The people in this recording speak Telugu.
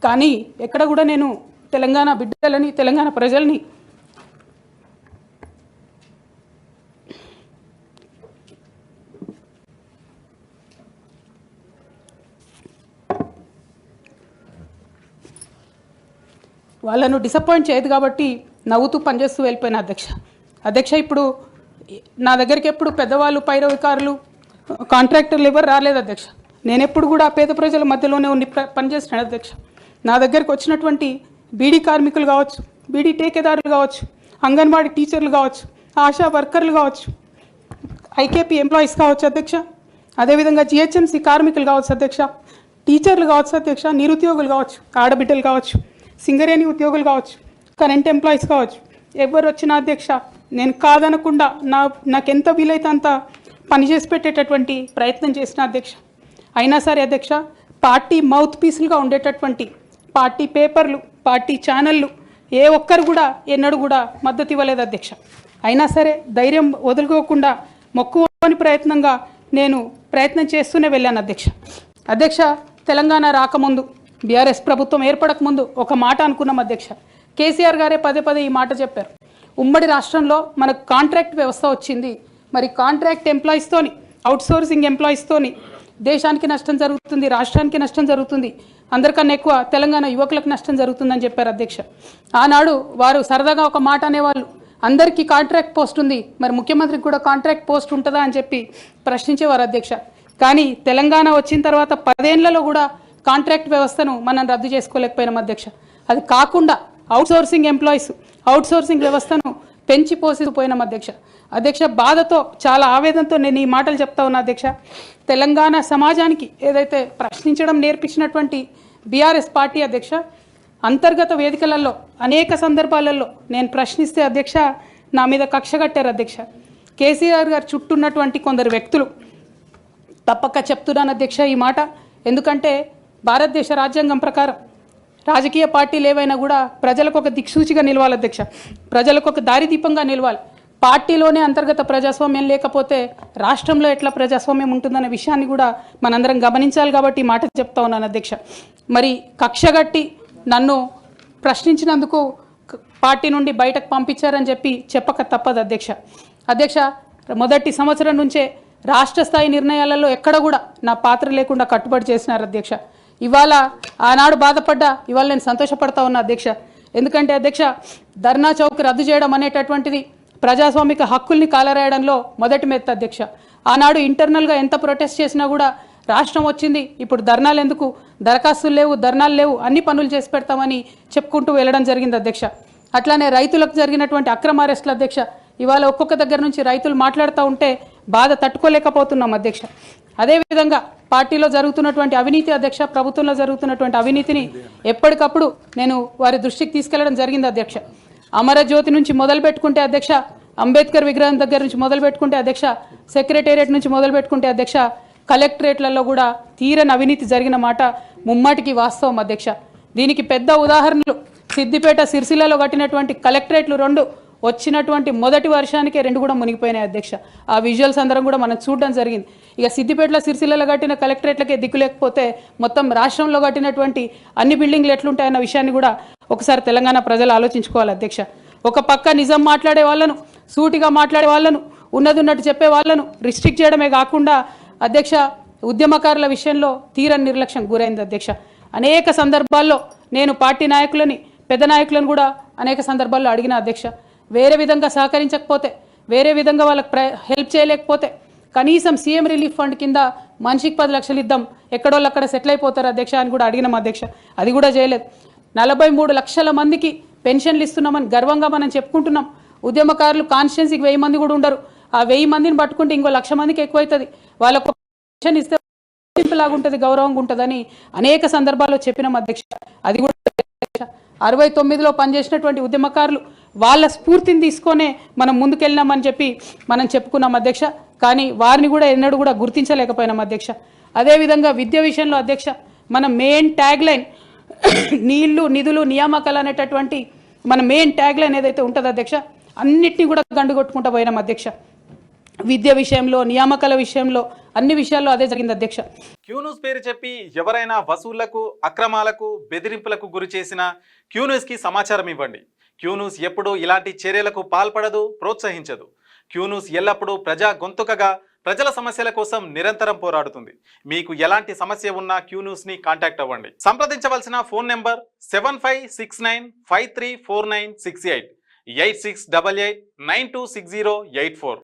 కానీ ఎక్కడ కూడా నేను తెలంగాణ బిడ్డలని తెలంగాణ ప్రజల్ని వాళ్ళను డిసప్పాయింట్ చేయదు కాబట్టి నవ్వుతూ పనిచేస్తూ వెళ్ళిపోయిన అధ్యక్ష ఇప్పుడు నా దగ్గరికి ఎప్పుడు పెద్దవాళ్ళు పైరవికారులు కాంట్రాక్టర్లు ఎవరు రాలేదు అధ్యక్ష. నేను ఎప్పుడు కూడా పేద ప్రజల మధ్యలోనే ఉండి పనిచేస్తున్నాను అధ్యక్ష. నా దగ్గరికి వచ్చినటువంటి బీడీ కార్మికులు కావచ్చు, బీడీ టేకేదారులు కావచ్చు, అంగన్వాడీ టీచర్లు కావచ్చు, ఆశా వర్కర్లు కావచ్చు, ఐకేపీ ఎంప్లాయీస్ కావచ్చు అధ్యక్ష, అదేవిధంగా జిహెచ్ఎంసీ కార్మికులు కావచ్చు అధ్యక్ష, టీచర్లు కావచ్చు అధ్యక్ష, నిరుద్యోగులు కావచ్చు, ఆడబిడ్డలు కావచ్చు, సింగరేణి ఉద్యోగులు కావచ్చు, కరెంట్ ఎంప్లాయీస్ కావచ్చు, ఎవరు వచ్చినా అధ్యక్ష నేను కాదనకుండా నాకెంత వీలైతే అంత పనిచేసి పెట్టేటటువంటి ప్రయత్నం చేసిన అధ్యక్ష. అయినా సరే అధ్యక్ష పార్టీ మౌత్ పీసులుగా ఉండేటటువంటి పార్టీ పేపర్లు, పార్టీ ఛానళ్ళు ఏ ఒక్కరు కూడా ఎన్నడూ కూడా మద్దతు ఇవ్వలేదు అధ్యక్ష. అయినా సరే ధైర్యం వదులుకోకుండా మొక్కువని ప్రయత్నంగా నేను ప్రయత్నం చేస్తూనే వెళ్ళాను అధ్యక్ష. తెలంగాణ రాకముందు బీఆర్ఎస్ ప్రభుత్వం ఏర్పడకముందు ఒక మాట అనుకున్నాం అధ్యక్ష. కేసీఆర్ గారే పదే పదే ఈ మాట చెప్పారు. ఉమ్మడి రాష్ట్రంలో మనకు కాంట్రాక్ట్ వ్యవస్థ వచ్చింది, మరి కాంట్రాక్ట్ ఎంప్లాయీస్తోని, అవుట్సోర్సింగ్ ఎంప్లాయీస్తోని దేశానికి నష్టం జరుగుతుంది, రాష్ట్రానికి నష్టం జరుగుతుంది, అందరికన్నా ఎక్కువ తెలంగాణ యువకులకు నష్టం జరుగుతుందని చెప్పారు అధ్యక్ష. ఆనాడు వారు సరదాగా ఒక మాట అనేవాళ్ళు, అందరికీ కాంట్రాక్ట్ పోస్ట్ ఉంది, మరి ముఖ్యమంత్రికి కూడా కాంట్రాక్ట్ పోస్ట్ ఉంటుందా అని చెప్పి ప్రశ్నించేవారు అధ్యక్ష. కానీ తెలంగాణ వచ్చిన తర్వాత 10 ఏళ్లలో కూడా కాంట్రాక్ట్ వ్యవస్థను మనం రద్దు చేసుకోలేకపోయినాం అధ్యక్ష. అది కాకుండా అవుట్సోర్సింగ్ ఎంప్లాయీస్, అవుట్సోర్సింగ్ వ్యవస్థను పెంచి పోసిపోయినాం అధ్యక్ష. బాధతో చాలా ఆవేదనతో నేను ఈ మాటలు చెప్తా ఉన్నా అధ్యక్ష. తెలంగాణ సమాజానికి ఏదైతే ప్రశ్నించడం నేర్పించినటువంటి బీఆర్ఎస్ పార్టీ అధ్యక్ష, అంతర్గత వేదికలలో అనేక సందర్భాలలో నేను ప్రశ్నిస్తే అధ్యక్ష నా మీద కక్ష కట్టారు అధ్యక్ష. కేసీఆర్ గారు చుట్టూ ఉన్నటువంటి కొందరు వ్యక్తులు, తప్పక చెప్తున్నాను అధ్యక్ష ఈ మాట, ఎందుకంటే భారతదేశ రాజ్యాంగం ప్రకారం రాజకీయ పార్టీలు ఏవైనా కూడా ప్రజలకు ఒక దిక్సూచిగా నిలవాలి అధ్యక్ష, ప్రజలకు ఒక దారిదీపంగా నిలవాలి. పార్టీలోనే అంతర్గత ప్రజాస్వామ్యం లేకపోతే రాష్ట్రంలో ఎట్లా ప్రజాస్వామ్యం ఉంటుందనే విషయాన్ని కూడా మనందరం గమనించాలి కాబట్టి మాట చెప్తా ఉన్నాను అధ్యక్ష. మరి కక్షగట్టి నన్ను ప్రశ్నించినందుకు పార్టీ నుండి బయటకు పంపించారని చెప్పి చెప్పక తప్పదు అధ్యక్ష. మొదటి సంవత్సరం నుంచే రాష్ట్ర స్థాయి నిర్ణయాలలో ఎక్కడ కూడా నా పాత్ర లేకుండా కట్టుబడి చేసినారు అధ్యక్ష. ఇవాళ ఆనాడు బాధపడ్డా ఇవాళ నేను సంతోషపడతా ఉన్నా అధ్యక్ష. ఎందుకంటే అధ్యక్ష ధర్నా చౌక్ రద్దు చేయడం అనేటటువంటిది ప్రజాస్వామిక హక్కుల్ని కాలరాయడంలో మొదటి మెత్త అధ్యక్ష. ఆనాడు ఇంటర్నల్గా ఎంత ప్రొటెస్ట్ చేసినా కూడా రాష్ట్రం వచ్చింది, ఇప్పుడు ధర్నాలు ఎందుకు, దరఖాస్తులు లేవు, ధర్నాలు లేవు, అన్ని పనులు చేసి పెడతామని చెప్పుకుంటూ వెళ్ళడం జరిగింది అధ్యక్ష. అట్లానే రైతులకు జరిగినటువంటి అక్రమ అరెస్టులు అధ్యక్ష, ఇవాళ ఒక్కొక్క దగ్గర నుంచి రైతులు మాట్లాడుతూ ఉంటే బాధ తట్టుకోలేకపోతున్నాం అధ్యక్ష. అదేవిధంగా పార్టీలో జరుగుతున్నటువంటి అవినీతి అధ్యక్ష, ప్రభుత్వంలో జరుగుతున్నటువంటి అవినీతిని ఎప్పటికప్పుడు నేను వారి దృష్టికి తీసుకెళ్లడం జరిగింది అధ్యక్ష. అమరజ్యోతి నుంచి మొదలు పెట్టుకుంటే అధ్యక్ష, అంబేద్కర్ విగ్రహం దగ్గర నుంచి మొదలు పెట్టుకుంటే అధ్యక్ష, సెక్రటేరియట్ నుంచి మొదలు పెట్టుకుంటే అధ్యక్ష, కలెక్టరేట్లలో కూడా తీరని అవినీతి జరిగిన మాట ముమ్మాటికి వాస్తవం అధ్యక్ష. దీనికి పెద్ద ఉదాహరణలు సిద్దిపేట, సిరిసిల్లలో కట్టినటువంటి కలెక్టరేట్లు 2 వచ్చినటువంటి మొదటి వర్షానికే 2 కూడా మునిగిపోయినాయి అధ్యక్ష. ఆ విజువల్స్ అందరం కూడా మనం చూడడం జరిగింది. ఇక సిద్దిపేటలో, సిరిసిల్లలో కట్టిన కలెక్టరేట్లకే దిక్కు లేకపోతే మొత్తం రాష్ట్రంలో కట్టినటువంటి అన్ని బిల్డింగ్లు ఎట్లుంటాయన్న విషయాన్ని కూడా ఒకసారి తెలంగాణ ప్రజలు ఆలోచించుకోవాలి అధ్యక్ష. ఒక పక్క నిజం మాట్లాడే వాళ్ళను, సూటిగా మాట్లాడే వాళ్ళను, ఉన్నట్టు చెప్పే వాళ్ళను రిస్ట్రిక్ట్ చేయడమే కాకుండా అధ్యక్ష ఉద్యమకారుల విషయంలో తీరని నిర్లక్ష్యం గురైంది అధ్యక్ష. అనేక సందర్భాల్లో నేను పార్టీ నాయకులని, పెద్ద నాయకులను కూడా అనేక సందర్భాల్లో అడిగిన అధ్యక్ష. వేరే విధంగా సహకరించకపోతే, వేరే విధంగా వాళ్ళకి హెల్ప్ చేయలేకపోతే కనీసం సీఎం రిలీఫ్ ఫండ్ కింద మనిషికి 10 లక్షలు ఇద్దాం, ఎక్కడోళ్ళు అక్కడ సెటిల్ అయిపోతారు అధ్యక్ష అని కూడా అడిగినాం అధ్యక్ష. అది కూడా చేయలేదు. 43 లక్షల మందికి పెన్షన్లు ఇస్తున్నామని గర్వంగా మనం చెప్పుకుంటున్నాం. ఉద్యమకారులు కాన్స్టిట్యున్సీకి 1000 మంది కూడా ఉండరు. ఆ 1000 మందిని పట్టుకుంటే ఇంకో 1,00,000 మందికి ఎక్కువైతుంది. వాళ్ళకు పెన్షన్ ఇస్తే లాగుంటుంది, గౌరవంగా ఉంటుందని అనేక సందర్భాల్లో చెప్పినాం అధ్యక్ష. అది కూడా 69లో పనిచేసినటువంటి ఉద్యమకారులు వాళ్ళ స్ఫూర్తిని తీసుకొనే మనం ముందుకెళ్ళినామని చెప్పి మనం చెప్పుకున్నాం అధ్యక్ష. కానీ వారిని కూడా ఎన్నడూ కూడా గుర్తించలేకపోయినాం అధ్యక్ష. అదేవిధంగా విద్య విషయంలో అధ్యక్ష మన మెయిన్ ట్యాగ్ లైన్ నీళ్లు, నిధులు, నియామకాలు అనేటటువంటి మన మెయిన్ ట్యాగ్ లైన్ ఏదైతే ఉంటుందో అధ్యక్ష, అన్నిటినీ కూడా గండుగొట్టుకుంటూ పోయినాం అధ్యక్ష. విద్య విషయంలో, నియామకాల విషయంలో, అన్ని విషయాల్లో అదే జరిగింది అధ్యక్ష. క్యూన్యూస్ పేరు చెప్పి ఎవరైనా వసూళ్లకు, అక్రమాలకు, బెదిరింపులకు గురి చేసిన క్యూన్యూస్కి సమాచారం ఇవ్వండి. క్యూన్యూస్ ఎప్పుడూ ఇలాంటి చర్యలకు పాల్పడదు, ప్రోత్సహించదు. క్యూన్యూస్ ఎల్లప్పుడూ ప్రజా గొంతుకగా ప్రజల సమస్యల కోసం నిరంతరం పోరాడుతుంది. మీకు ఎలాంటి సమస్య ఉన్నా క్యూన్యూస్ని కాంటాక్ట్ అవ్వండి. సంప్రదించవలసిన ఫోన్ నెంబర్ 7569534968 8688926084.